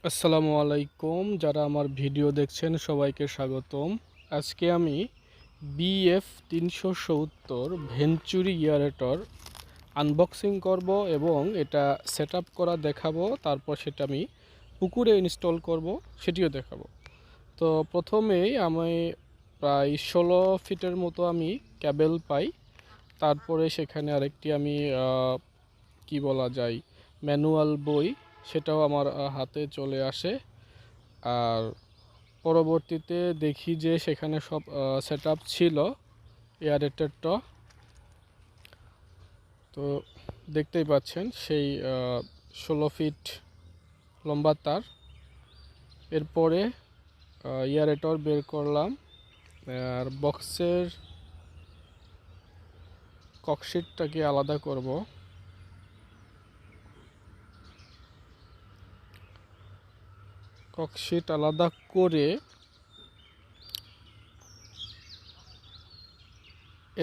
আসসালামু আলাইকুম, যারা আমার ভিডিও দেখছেন সবাইকে স্বাগতম। আজকে আমি BF370 ভেঞ্চুরি এয়ারেটর আনবক্সিং করব এবং এটা সেট আপ করা দেখাবো। তারপর সেটা আমি পুকুরে ইনস্টল করব, সেটিও দেখাবো। তো প্রথমেই আমি প্রায় 16 ফিটের মতো আমি ক্যাবেল পাই। তারপরে সেখানে আরেকটি আমি কি বলা যায় ম্যানুয়াল বই, সেটাও আমার হাতে চলে আসে। আর পরবর্তীতে দেখি যে সেখানে সব সেট আপ ছিল এয়ারেটেরটা। তো দেখতেই পাচ্ছেন সেই 16 ফিট লম্বা তার। এরপরে এয়ারেটর বের করলাম, আর বক্সের ককশিটটাকে আলাদা করব। ককশিট আলাদা করে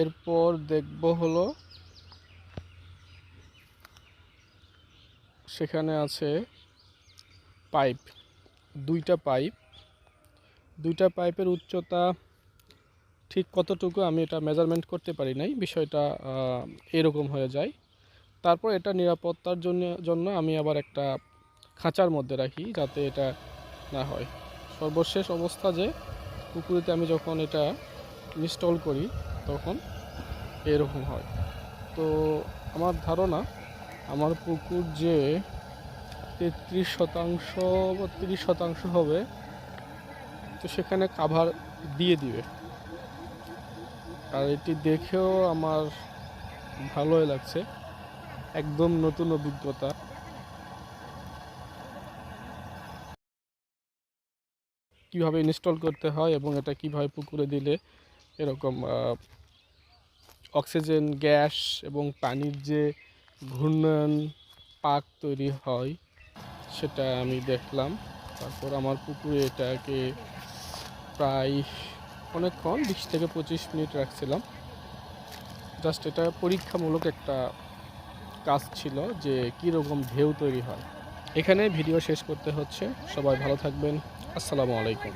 এরপর দেখব হলো সেখানে আছে পাইপ, দুইটা পাইপের উচ্চতা ঠিক কতটুকু আমি এটা মেজারমেন্ট করতে পারি নাই, বিষয়টা এরকম হয়ে যায়। তারপর এটা নিরাপত্তার জন্য আমি আবার একটা খাঁচার মধ্যে রাখি যাতে এটা না হয়। সর্বশেষ অবস্থা যে পুকুরিতে আমি যখন এটা ইনস্টল করি তখন এরকম হয়। তো আমার ধারণা আমার পুকুর যে 33% বা 30% হবে, তো সেখানে কাভার দিয়ে দিবে। আর এটি দেখেও আমার ভালোই লাগছে, একদম নতুন অভিজ্ঞতা। কিভাবে ইনস্টল করতে হয় এবং এটা কিভাবে পুকুরে দিলে এরকম অক্সিজেন গ্যাস এবং পানির যে ঘূর্ণন পাক তৈরি হয় সেটা আমি দেখলাম। তারপর আমার পুকুরে এটাকে প্রায় অনেকক্ষণ 20 থেকে 25 মিনিট রাখছিলাম। জাস্ট এটা পরীক্ষামূলক একটা কাজ ছিল যে কীরকম ঢেউ তৈরি হয়। এখানে ভিডিও শেষ করতে হচ্ছে। সবাই ভালো থাকবেন। আসসালামু আলাইকুম।